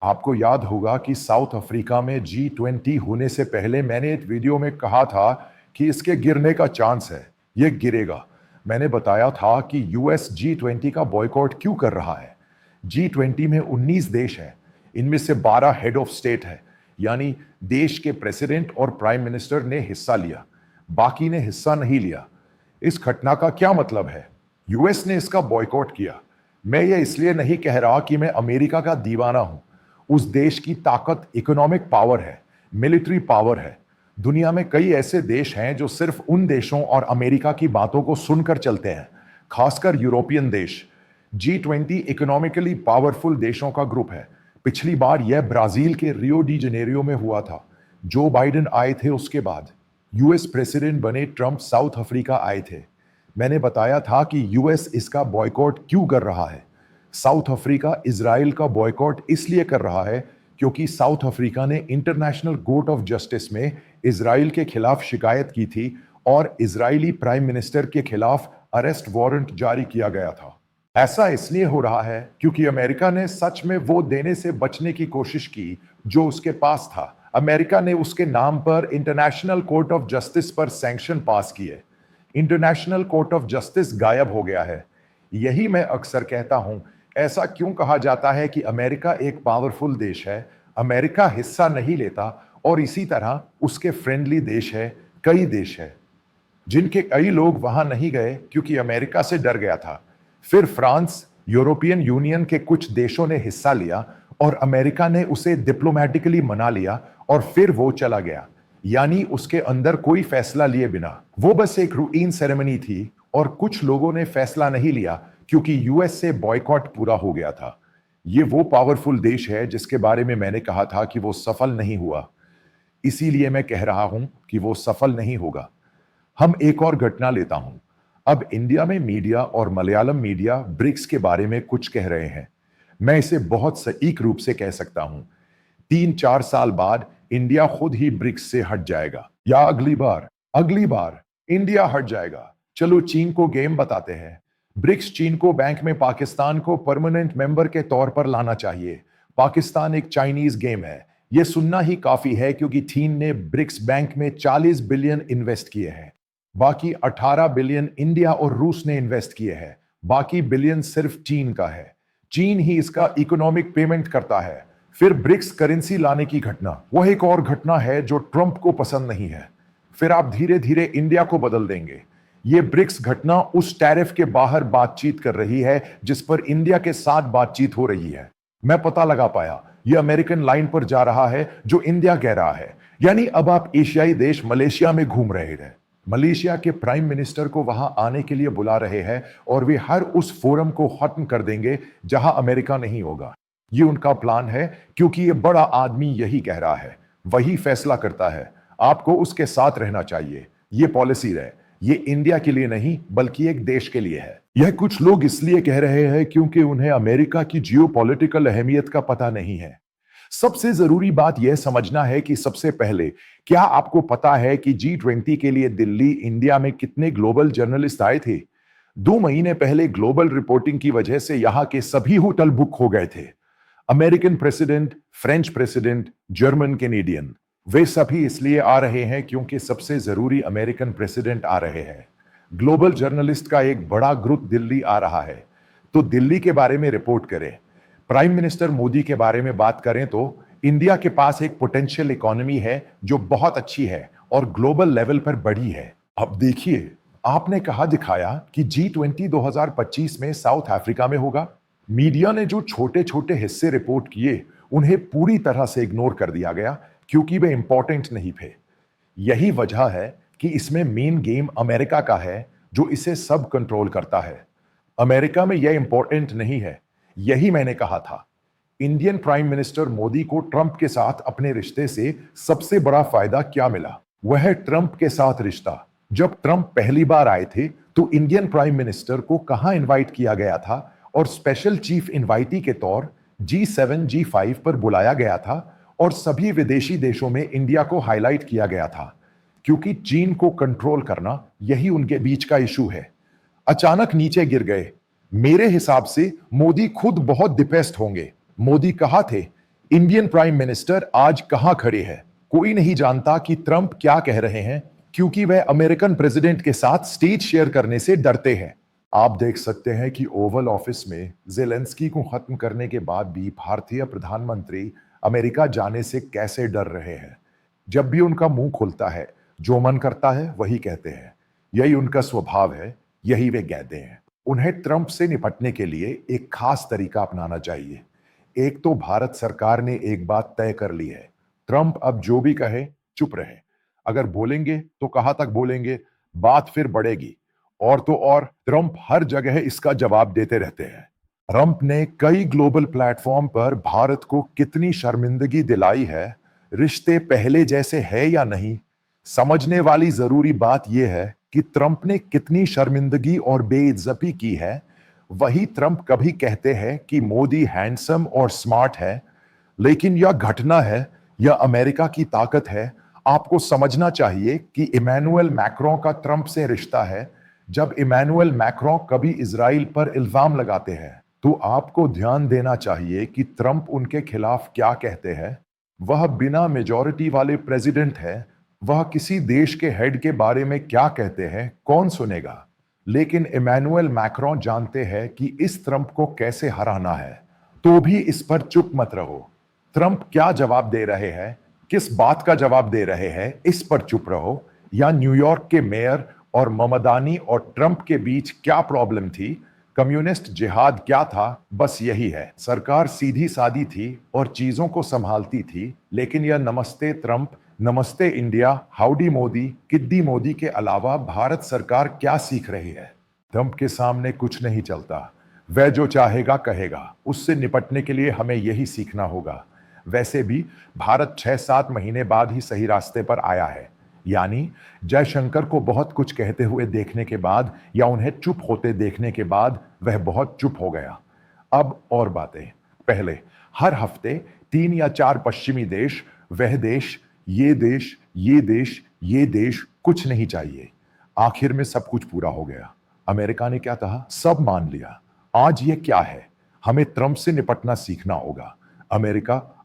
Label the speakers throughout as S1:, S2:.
S1: आपको याद होगा कि साउथ अफ्रीका में G20 होने से पहले मैंने एक वीडियो में कहा था कि इसके गिरने का चांस है। ये गिरेगा। मैंने बताया था कि यूएस G20 का बॉयकॉट क्यों कर रहा है। G20 में 19 देश हैं। इनमें से 12 हेड ऑफ स्टेट है, यानी देश के प्रेसिडेंट और प्राइम मिनिस्टर ने हिस्सा लिया, बाकी ने हिस्सा नहीं लिया। इस घटना का क्या मतलब है? यूएस ने इसका बॉयकॉट किया। मैं ये इसलिए नहीं कह रहा कि मैं अमेरिका का दीवाना हूं। उस देश की ताकत इकोनॉमिक पावर है, मिलिट्री पावर है। दुनिया में कई ऐसे देश हैं जो सिर्फ उन देशों और अमेरिका की बातों को सुनकर चलते हैं, खासकर यूरोपियन देश। G20 इकोनॉमिकली पावरफुल देशों का ग्रुप है। पिछली बार यह ब्राजील के रियो डी जनेरियो में हुआ था। जो बाइडेन आए थे, उसके बाद यूएस प्रेसिडेंट बने ट्रंप साउथ अफ्रीका आए थे। मैंने बताया था कि यूएस इसका बॉयकॉट क्यों कर रहा है। साउथ अफ्रीका इजराइल का बॉयकॉट इसलिए कर रहा है क्योंकि साउथ अफ्रीका ने इंटरनेशनल कोर्ट ऑफ जस्टिस में इजराइल के खिलाफ शिकायत की थी और इजरायली प्राइम मिनिस्टर के खिलाफ अरेस्ट वारंट जारी किया गया था। ऐसा इसलिए हो रहा है क्योंकि अमेरिका ने सच में वो देने से बचने की कोशिश की जो उसके पास था। अमेरिका ने उसके नाम पर इंटरनेशनल कोर्ट ऑफ जस्टिस पर सैंक्शन पास किए। इंटरनेशनल कोर्ट ऑफ जस्टिस गायब हो गया है। यही मैं अक्सर कहता हूं, ऐसा क्यों कहा जाता है कि अमेरिका एक पावरफुल देश है, अमेरिका हिस्सा नहीं लेता, और इसी तरह उसके फ्रेंडली देश है, कई देश है जिनके कई लोग वहां नहीं गए क्योंकि अमेरिका से डर गया था। फिर फ्रांस, यूरोपियन यूनियन के कुछ देशों ने हिस्सा लिया और अमेरिका ने उसे डिप्लोमेटिकली मना लिया और फिर वो चला गया, यानी उसके अंदर कोई फैसला लिए बिना। वो बस एक रूटीन सेरेमनी थी और कुछ लोगों ने फैसला नहीं लिया क्योंकि यूएस से बॉयकॉट पूरा हो गया था। ये वो पावरफुल देश है जिसके बारे में मैंने कहा था कि वो सफल नहीं हुआ। इसीलिए मैं कह रहा हूं कि वो सफल नहीं होगा। हम एक और घटना लेता हूं। अब इंडिया में मीडिया और मलयालम मीडिया ब्रिक्स के बारे में कुछ कह रहे हैं। मैं इसे बहुत सटीक रूप से कह सकता हूं। 3-4 साल बाद इंडिया खुद ही ब्रिक्स से हट जाएगा, या अगली बार इंडिया हट जाएगा। चलो चीन को गेम बताते हैं। ब्रिक्स चीन को बैंक में पाकिस्तान को परमानेंट मेंबर के तौर पर लाना चाहिए। पाकिस्तान एक चाइनीज गेम है। यह सुनना ही काफी है क्योंकि चीन ने ब्रिक्स बैंक में 40 बिलियन इन्वेस्ट किए हैं। बाकी 18 बिलियन इंडिया और रूस ने इन्वेस्ट किए हैं। बाकी बिलियन सिर्फ चीन का है। चीन ही इसका इकोनॉमिक पेमेंट करता है। फिर ब्रिक्स करेंसी लाने की घटना, वह एक और घटना है जो ट्रंप को पसंद नहीं है। फिर आप धीरे धीरे इंडिया को बदल देंगे। ये ब्रिक्स घटना उस टैरिफ के बाहर बातचीत कर रही है जिस पर इंडिया के साथ बातचीत हो रही है। मैं पता लगा पाया, ये अमेरिकन लाइन पर जा रहा है जो इंडिया कह रहा है। यानी अब आप एशियाई देश मलेशिया में घूम रहे हैं। मलेशिया के प्राइम मिनिस्टर को वहां आने के लिए बुला रहे हैं और वे हर उस फोरम को खत्म कर देंगे जहां अमेरिका नहीं होगा। ये उनका प्लान है क्योंकि ये बड़ा आदमी यही कह रहा है, वही फैसला करता है। आपको उसके साथ रहना चाहिए। ये पॉलिसी है। ये इंडिया के लिए नहीं बल्कि एक देश के लिए है। यह कुछ लोग इसलिए कह रहे हैं क्योंकि उन्हें अमेरिका की जियोपॉलिटिकल अहमियत का पता नहीं है। सबसे जरूरी बात यह समझना है कि सबसे पहले, क्या आपको पता है कि G20 के लिए दिल्ली, इंडिया में कितने ग्लोबल जर्नलिस्ट आए थे? 2 महीने पहले ग्लोबल रिपोर्टिंग की वजह से यहां के सभी होटल बुक हो गए थे। American president, French president, German Canadian, वे सभी इसलिए आ रहे हैं क्योंकि सबसे जरूरी अमेरिकन प्रेसिडेंट आ रहे हैं। ग्लोबल जर्नलिस्ट का एक बड़ा ग्रुप दिल्ली आ रहा है, तो दिल्ली के बारे में रिपोर्ट करें। प्राइम मिनिस्टर मोदी के बारे में बात करें तो इंडिया के पास एक पोटेंशियल इकोनॉमी है जो बहुत अच्छी है और ग्लोबल लेवल पर बड़ी है। अब देखिए, आपने कहा दिखाया कि G20 2025 में साउथ अफ्रीका में होगा। मीडिया ने जो छोटे छोटे हिस्से रिपोर्ट किए, उन्हें पूरी तरह से इग्नोर कर दिया गया क्योंकि वे इंपॉर्टेंट नहीं थे। यही वजह है कि इसमें मेन गेम अमेरिका का है जो इसे सब कंट्रोल करता है। अमेरिका में यह इंपॉर्टेंट नहीं है। यही मैंने कहा था। इंडियन प्राइम मिनिस्टर मोदी को ट्रंप के साथ अपने रिश्ते से सबसे बड़ा फायदा क्या मिला? वह है ट्रंप के साथ रिश्ता। जब ट्रंप पहली बार आए थे तो इंडियन प्राइम मिनिस्टर को कहां इनवाइट किया गया था और स्पेशल चीफ इनवाइटी के तौर G7 G5 पर बुलाया गया था और सभी विदेशी देशों में इंडिया को हाईलाइट किया गया था क्योंकि चीन को कंट्रोल करना यही उनके बीच का इशू है। अचानक नीचे गिर गए। मेरे हिसाब से मोदी खुद बहुत डिप्रेस्ड होंगे। मोदी कहा थे इंडियन प्राइम मिनिस्टर आज कहां खड़े हैं? कोई नहीं जानता कि ट्रंप क्या कह रहे हैं, क्योंकि वह अमेरिकन प्रेसिडेंट के साथ स्टेज शेयर करने से डरते हैं। आप देख सकते हैं कि ओवल ऑफिस में जेलेंस्की को खत्म करने के बाद भी भारतीय प्रधानमंत्री अमेरिका जाने से कैसे डर रहे हैं। जब भी उनका मुंह खुलता है, जो मन करता है वही कहते हैं। यही उनका स्वभाव है, यही वे कहते हैं। उन्हें ट्रंप से निपटने के लिए एक खास तरीका अपनाना चाहिए। एक तो भारत सरकार ने एक बात तय कर ली है, ट्रंप अब जो भी कहे चुप रहे। अगर बोलेंगे तो कहां तक बोलेंगे, बात फिर बढ़ेगी। और तो और ट्रंप हर जगह इसका जवाब देते रहते हैं। ट्रंप ने कई ग्लोबल प्लेटफॉर्म पर भारत को कितनी शर्मिंदगी दिलाई है। रिश्ते पहले जैसे है या नहीं, समझने वाली जरूरी बात यह है कि ट्रंप ने कितनी शर्मिंदगी और बेइज्जती की है। वही ट्रंप कभी कहते हैं कि मोदी हैंडसम और स्मार्ट है, लेकिन यह घटना है, यह अमेरिका की ताकत है। आपको समझना चाहिए कि इमैनुअल मैक्रों का ट्रंप से रिश्ता है। जब इमैनुअल मैक्रों कभी इजराइल पर इल्जाम लगाते हैं, तो आपको ध्यान देना चाहिए कि ट्रंप उनके खिलाफ क्या कहते हैं। वह बिना मेजॉरिटी वाले प्रेसिडेंट है, वह किसी देश के हेड के बारे में क्या कहते हैं कौन सुनेगा। लेकिन इमैनुअल मैक्रों जानते हैं कि इस ट्रंप को कैसे हराना है, तो भी इस पर चुप मत रहो। ट्रंप क्या जवाब दे रहे हैं, किस बात का जवाब दे रहे हैं, इस पर चुप रहो। या न्यूयॉर्क के मेयर और ममदानी और ट्रंप के बीच क्या प्रॉब्लम थी, कम्युनिस्ट जिहाद क्या था, बस यही है। सरकार सीधी सादी थी और चीजों को संभालती थी, लेकिन यह नमस्ते ट्रंप, नमस्ते इंडिया, हाउडी मोदी, किड्डी मोदी के अलावा भारत सरकार क्या सीख रही है। ट्रंप के सामने कुछ नहीं चलता, वह जो चाहेगा कहेगा। उससे निपटने के लिए हमें यही सीखना होगा। वैसे भी भारत 6-7 महीने बाद ही सही रास्ते पर आया है। यानी जयशंकर को बहुत कुछ कहते हुए देखने के बाद या उन्हें चुप होते देखने के बाद वह बहुत चुप हो गया। अब और बातें। पहले हर हफ्ते 3 या 4 पश्चिमी देश, वह देश, ये देश, ये देश, ये देश, कुछ नहीं चाहिए। आखिर में सब कुछ पूरा हो गया। अमेरिका ने क्या कहा, सब मान लिया। आज ये क्या है, हमें ट्रंप से निपटना सीखना होगा।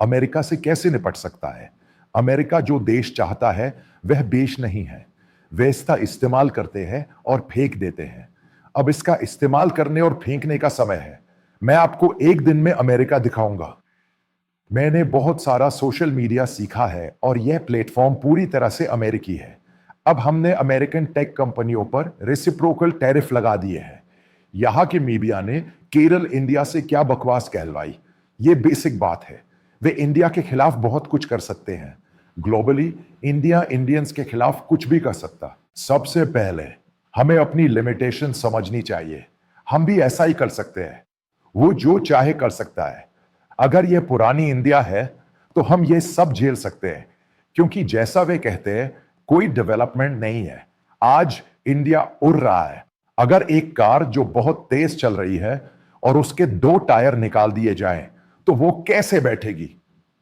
S1: अमेरिका से कैसे निपट सकता है? अमेरिका जो देश चाहता है वह देश नहीं है। वे इसका इस्तेमाल करते हैं और फेंक देते हैं। अब इसका इस्तेमाल करने और फेंकने का समय है। मैं आपको एक दिन में अमेरिका दिखाऊंगा। मैंने बहुत सारा सोशल मीडिया सीखा है और यह प्लेटफॉर्म पूरी तरह से अमेरिकी है। अब हमने अमेरिकन टेक कंपनियों पर रेसिप्रोकल टैरिफ लगा दिए हैं। यहां के मीडिया ने केरल इंडिया से क्या बकवास कहलवाई, ये बेसिक बात है। वे इंडिया के खिलाफ बहुत कुछ कर सकते हैं। ग्लोबली इंडिया इंडियंस के खिलाफ कुछ भी कर सकता। सबसे पहले हमें अपनी लिमिटेशन समझनी चाहिए। हम भी ऐसा ही कर सकते हैं। वो जो चाहे कर सकता है। अगर यह पुरानी इंडिया है तो हम ये सब झेल सकते हैं, क्योंकि जैसा वे कहते हैं कोई डेवलपमेंट नहीं है। आज इंडिया उड़ रहा है। अगर एक कार जो बहुत तेज चल रही है और उसके 2 टायर निकाल दिए जाएं, तो वो कैसे बैठेगी?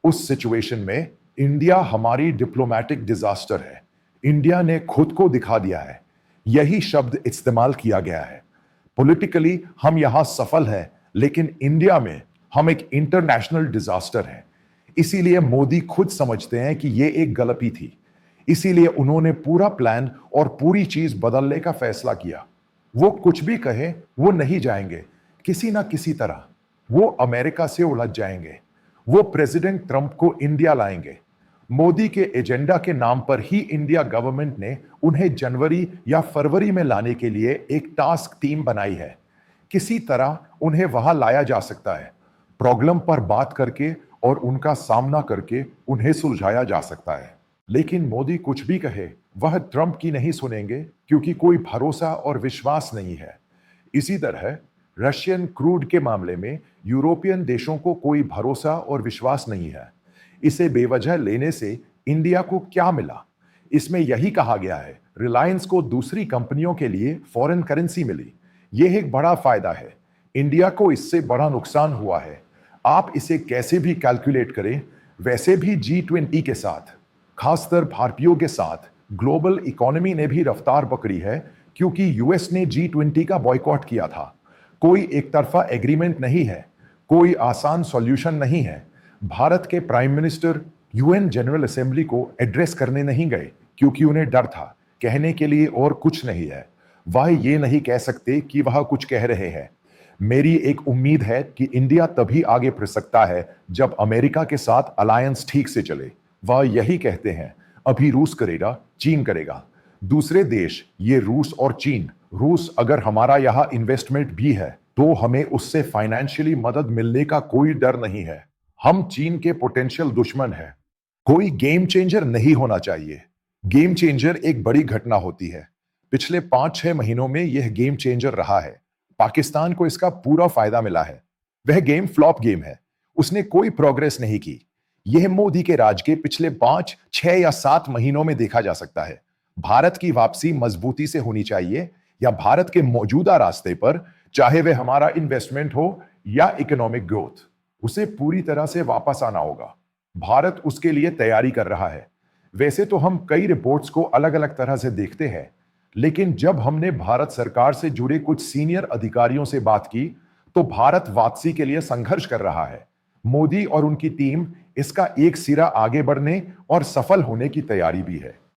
S1: उस सिचुएशन में इंडिया हमारी डिप्लोमेटिक डिजास्टर है। इंडिया ने खुद को दिखा दिया है। यही शब्द इस्तेमाल किया गया है। पॉलिटिकली हम यहां सफल हैं, लेकिन इंडिया में हम एक इंटरनेशनल डिजास्टर हैं। इसीलिए मोदी खुद समझते हैं कि यह एक गलती थी। इसीलिए उन्होंने पूरा प्लान और पूरी चीज बदलने का फैसला किया। वो कुछ भी कहे, वो नहीं जाएंगे। किसी ना किसी तरह वो अमेरिका से उलझ जाएंगे। वो प्रेसिडेंट ट्रंप को इंडिया लाएंगे। मोदी के एजेंडा के नाम पर ही इंडिया गवर्नमेंट ने उन्हें जनवरी या फरवरी में लाने के लिए एक टास्क टीम बनाई है। किसी तरह उन्हें वहां लाया जा सकता है। प्रॉब्लम पर बात करके और उनका सामना करके उन्हें सुलझाया जा सकता है। लेकिन मोदी कुछ भी कहे, वह ट्रंप की नहीं सुनेंगे, क्योंकि कोई भरोसा और विश्वास नहीं है। इसी तरह रशियन क्रूड के मामले में यूरोपियन देशों को कोई भरोसा और विश्वास नहीं है। इसे बेवजह लेने से इंडिया को क्या मिला? इसमें यही कहा गया है, रिलायंस को दूसरी कंपनियों के लिए फॉरेन करेंसी मिली। यह एक बड़ा फायदा है। इंडिया को इससे बड़ा नुकसान हुआ है। आप इसे कैसे भी कैलकुलेट करें, वैसे भी G20 के साथ, खासकर भारतीयों के साथ, ग्लोबल इकोनॉमी ने भी रफ्तार पकड़ी है, क्योंकि यूएस ने G20 का बॉयकॉट किया था। कोई एक तरफा एग्रीमेंट नहीं है, कोई आसान सॉल्यूशन नहीं है। भारत के prime minister UN general assembly को एड्रेस करने नहीं गए क्योंकि उन्हें डर था। कहने के लिए और कुछ नहीं है। वह ये नहीं कह सकते कि वह कुछ कह रहे हैं। मेरी एक उम्मीद है कि इंडिया तभी आगे बढ़ सकता है जब अमेरिका के साथ अलायंस ठीक से चले। वह यही कहते हैं, अभी रूस करेगा, चीन करेगा। दूसरे देश, ये रूस और चीन। रूस अगर हमारा यहाँ इन्वेस्टमेंट भी है तो हमें उससे फाइनेंशियली मदद मिलने का कोई डर नहीं है। हम चीन के पोटेंशियल दुश्मन हैं। कोई गेम चेंजर नहीं होना चाहिए। गेम चेंजर एक बड़ी घटना होती है। पिछले 5-6 महीनों में यह गेम चेंजर रहा है। पाकिस्तान को इसका पूरा फायदा मिला है। वह गेम फ्लॉप गेम है। उसने कोई प्रोग्रेस नहीं की। यह मोदी के राज के पिछले 5, 6 या 7 महीनों में देखा जा सकता है। भारत की वापसी मजबूती से होनी चाहिए या भारत के मौजूदा रास्ते पर, चाहे वह हमारा इन्वेस्टमेंट हो या इकोनॉमिक ग्रोथ, उसे पूरी तरह से वापस आना होगा। भारत उसके लिए तैयारी कर रहा है। वैसे तो हम कई रिपोर्ट्स को अलग अलग तरह से देखते हैं, लेकिन जब हमने भारत सरकार से जुड़े कुछ सीनियर अधिकारियों से बात की तो भारत वापसी के लिए संघर्ष कर रहा है। मोदी और उनकी टीम इसका एक सिरा आगे बढ़ने और सफल होने की तैयारी भी है।